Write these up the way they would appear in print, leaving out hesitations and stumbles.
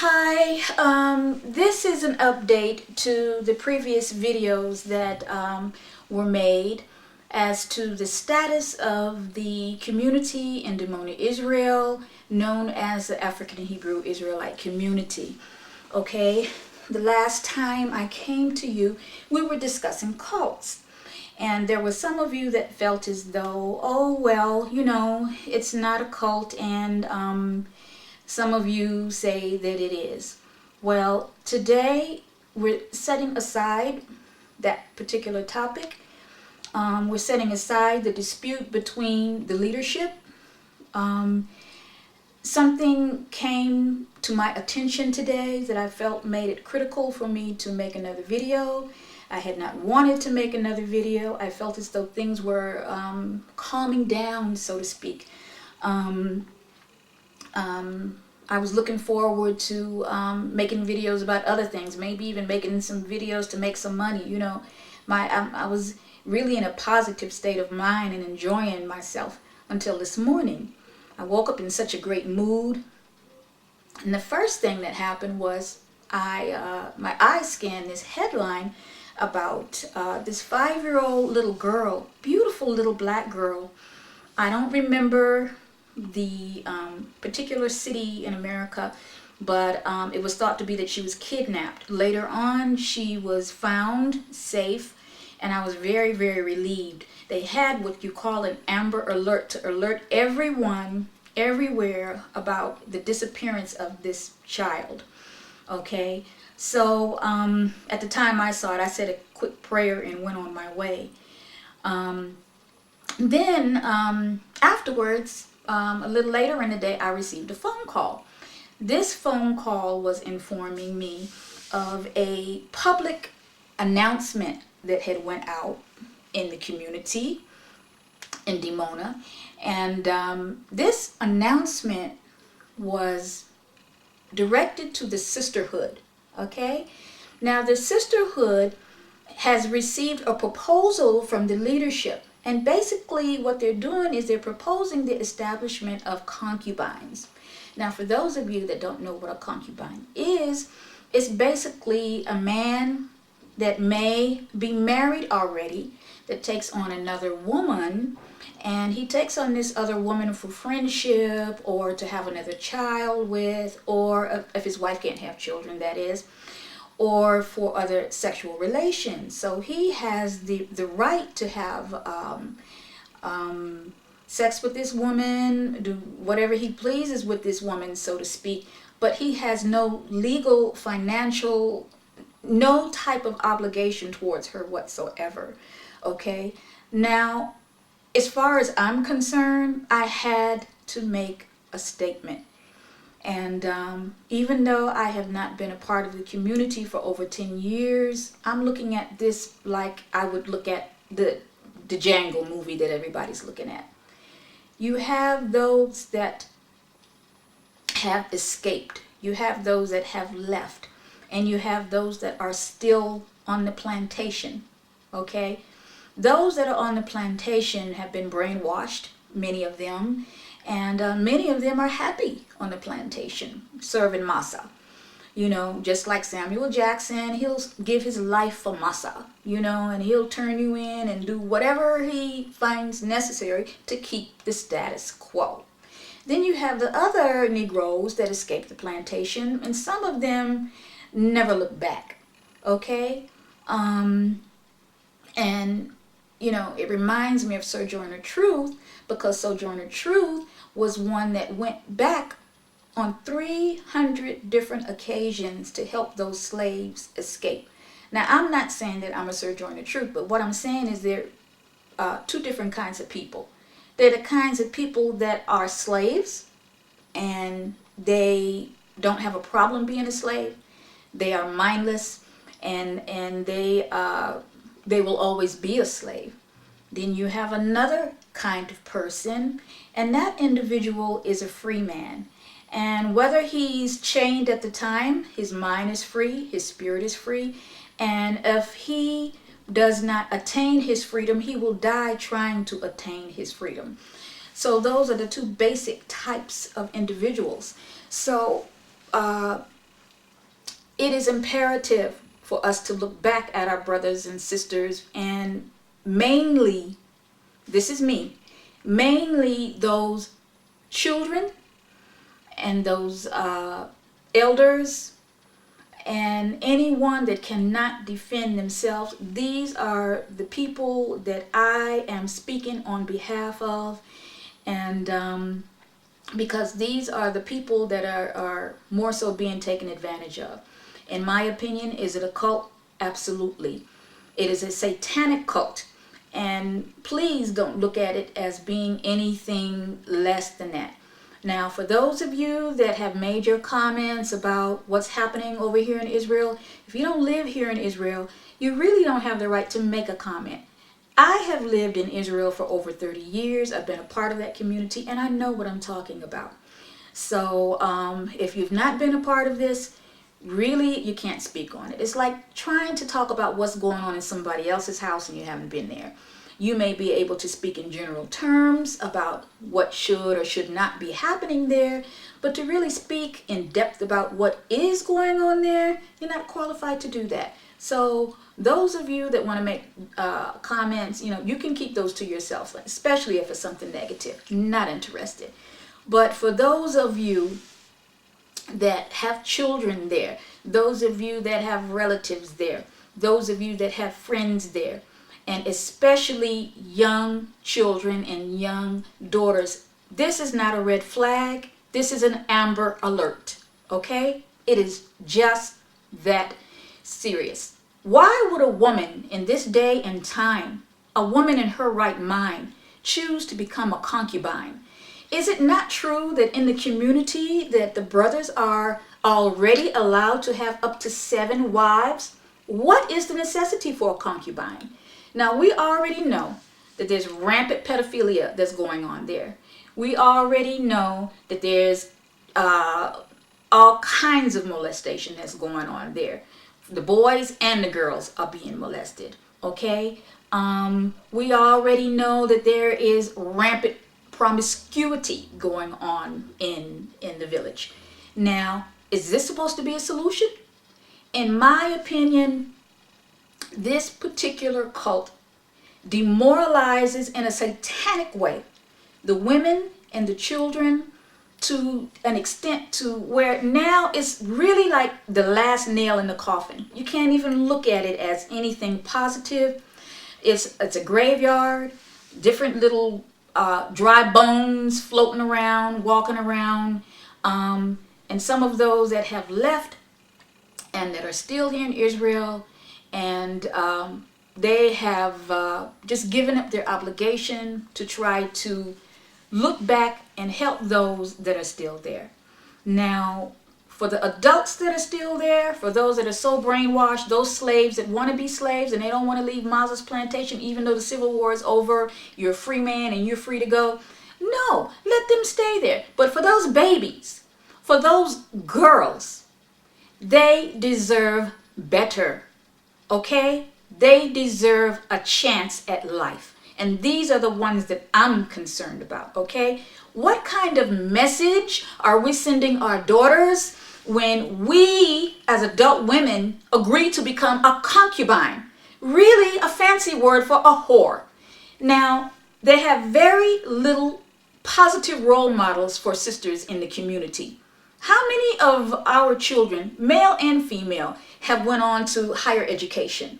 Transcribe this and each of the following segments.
Hi, this is an update to the previous videos that were made as to the status of the community in Dimona, Israel, known as the African Hebrew Israelite community. Okay, the last time I came to you, we were discussing cults. And there were some of you that felt as though, oh, well, it's not a cult, and some of you say that it is. Well, today we're setting aside that particular topic. We're setting aside the dispute between the leadership. Something came to my attention today that I felt made it critical for me to make another video. I had not wanted to make another video. I felt as though things were calming down, so to speak. I was looking forward to making videos about other things, maybe even making some videos to make some money. I was really in a positive state of mind and enjoying myself until this morning. I woke up in such a great mood, and the first thing that happened was my eyes scanned this headline about this 5-year-old little girl, beautiful little black girl. I don't remember the particular city in America, but it was thought to be that she was kidnapped. Later on, she was found safe, and I was very, very relieved. They had what you call an Amber Alert to alert everyone, everywhere about the disappearance of this child. Okay, so at the time I saw it, I said a quick prayer and went on my way. Then afterwards, a little later in the day, I received a phone call. This phone call was informing me of a public announcement that had went out in the community in Dimona, and this announcement was directed to the sisterhood. Okay, now the sisterhood has received a proposal from the leadership. And basically what they're doing is they're proposing the establishment of concubines. Now, for those of you that don't know what a concubine is, it's basically a man that may be married already that takes on another woman, and he takes on this other woman for friendship or to have another child with, or if his wife can't have children, that is, or for other sexual relations. So he has the right to have sex with this woman, do whatever he pleases with this woman, so to speak, but he has no legal, financial, no type of obligation towards her whatsoever. Okay, now as far as I'm concerned, I had to make a statement. And even though I have not been a part of the community for over 10 years, I'm looking at this like I would look at the Django movie that everybody's looking at. You have those that have escaped. You have those that have left. And you have those that are still on the plantation. Okay? Those that are on the plantation have been brainwashed, many of them. And many of them are happy on the plantation, serving masa. Just like Samuel Jackson, he'll give his life for masa, and he'll turn you in and do whatever he finds necessary to keep the status quo. Then you have the other Negroes that escape the plantation, and some of them never look back. Okay? It reminds me of Sojourner Truth, because Sojourner Truth was one that went back on 300 different occasions to help those slaves escape. Now, I'm not saying that I'm a Sojourner Truth, but what I'm saying is there are two different kinds of people. They're the kinds of people that are slaves, and they don't have a problem being a slave. They are mindless, and they will always be a slave. Then you have another kind of person, and that individual is a free man. And whether he's chained at the time, his mind is free, his spirit is free. And if he does not attain his freedom, he will die trying to attain his freedom. So those are the two basic types of individuals. So it is imperative for us to look back at our brothers and sisters, and mainly, this is me, mainly those children and those elders and anyone that cannot defend themselves. These are the people that I am speaking on behalf of, and because these are the people that are more so being taken advantage of. In my opinion, is it a cult? Absolutely. It is a satanic cult. And please don't look at it as being anything less than that. Now, for those of you that have made your comments about what's happening over here in Israel, if you don't live here in Israel, you really don't have the right to make a comment. I have lived in Israel for over 30 years. I've been a part of that community, and I know what I'm talking about. So if you've not been a part of this, really, you can't speak on it. It's like trying to talk about what's going on in somebody else's house and you haven't been there. You may be able to speak in general terms about what should or should not be happening there, but to really speak in depth about what is going on there, you're not qualified to do that. So those of you that want to make comments, you can keep those to yourself, especially if it's something negative. Not interested. But for those of you that have children there, those of you that have relatives there, those of you that have friends there, and especially young children and young daughters, this is not a red flag. This is an amber alert. Okay? It is just that serious. Why would a woman in this day and time, a woman in her right mind, choose to become a concubine? Is it not true that in the community that the brothers are already allowed to have up to 7 wives? What is the necessity for a concubine? Now, we already know that there's rampant pedophilia that's going on there. We already know that there's all kinds of molestation that's going on there. The boys and the girls are being molested, okay? We already know that there is rampant promiscuity going on in the village. Now, is this supposed to be a solution? In my opinion, this particular cult demoralizes in a satanic way the women and the children to an extent to where now it's really like the last nail in the coffin. You can't even look at it as anything positive. It's a graveyard, different little dry bones floating around, walking around, and some of those that have left and that are still here in Israel, and they have just given up their obligation to try to look back and help those that are still there. Now, for the adults that are still there, for those that are so brainwashed, those slaves that want to be slaves and they don't want to leave Maz's plantation, even though the Civil War is over, you're a free man and you're free to go. No, let them stay there. But for those babies, for those girls, they deserve better, okay? They deserve a chance at life. And these are the ones that I'm concerned about, okay? What kind of message are we sending our daughters when we, as adult women, agree to become a concubine? Really a fancy word for a whore. Now, they have very little positive role models for sisters in the community. How many of our children, male and female, have went on to higher education?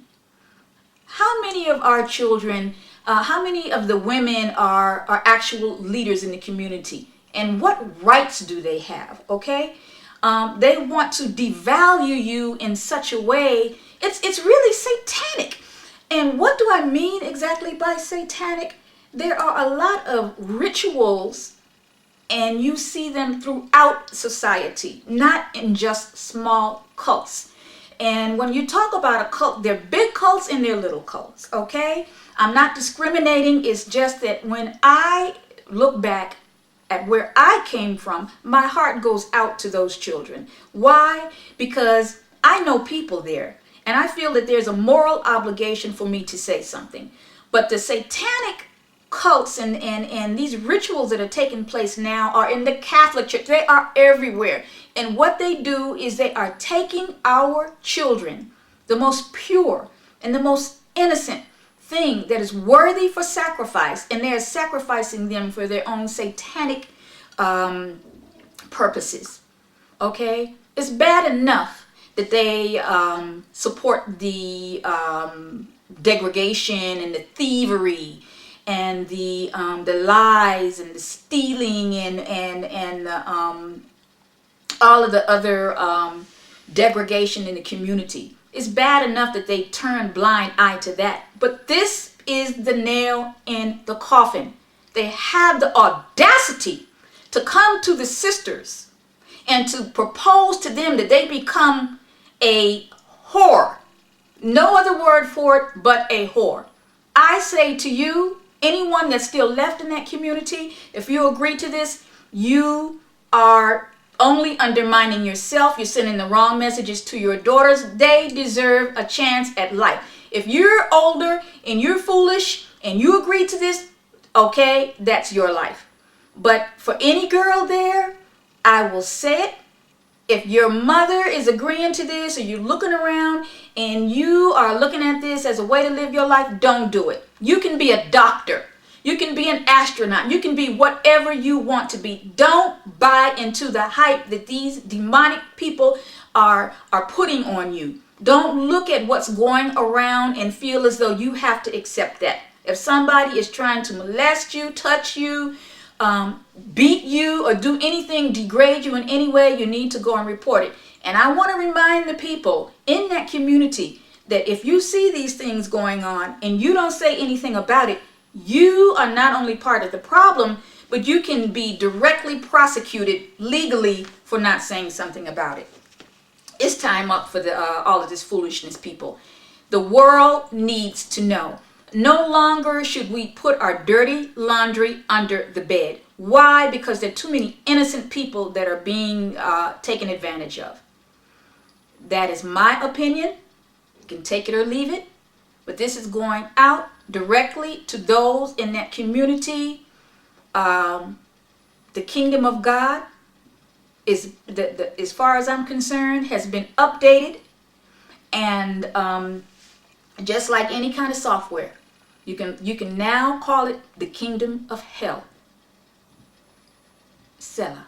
How many of our children, how many of the women are actual leaders in the community? And what rights do they have, okay? They want to devalue you in such a way, it's really satanic. And what do I mean exactly by satanic? There are a lot of rituals, and you see them throughout society, not in just small cults. And when you talk about a cult, they're big cults and they're little cults, okay? I'm not discriminating. It's just that when I look back at where I came from, my heart goes out to those children. Why? Because I know people there, and I feel that there's a moral obligation for me to say something. But the satanic cults and these rituals that are taking place now are in the Catholic Church. They are everywhere. And what they do is they are taking our children, the most pure and the most innocent thing that is worthy for sacrifice, and they're sacrificing them for their own satanic purposes. Okay? It's bad enough that they support the degradation and the thievery and the lies and the stealing and all of the other degradation in the community. It's bad enough that they turn blind eye to that. But this is the nail in the coffin. They have the audacity to come to the sisters and to propose to them that they become a whore. No other word for it but a whore. I say to you, anyone that's still left in that community, if you agree to this, you are only undermining yourself. You're sending the wrong messages to your daughters. They deserve a chance at life. If you're older and you're foolish and you agree to this, okay, that's your life. But for any girl there, I will say it. If your mother is agreeing to this, or you're looking around and you are looking at this as a way to live your life, don't do it. You can be a doctor. You can be an astronaut. You can be whatever you want to be. Don't buy into the hype that these demonic people are putting on you. Don't look at what's going around and feel as though you have to accept that. If somebody is trying to molest you, touch you, beat you, or do anything, degrade you in any way, you need to go and report it. And I want to remind the people in that community that if you see these things going on and you don't say anything about it, you are not only part of the problem, but you can be directly prosecuted legally for not saying something about it. It's time up for all of this foolishness, people. The world needs to know. No longer should we put our dirty laundry under the bed. Why? Because there are too many innocent people that are being taken advantage of. That is my opinion. You can take it or leave it. But this is going out directly to those in that community. The kingdom of God is, as far as I'm concerned, has been updated. And just like any kind of software, you can now call it the kingdom of hell. Selah.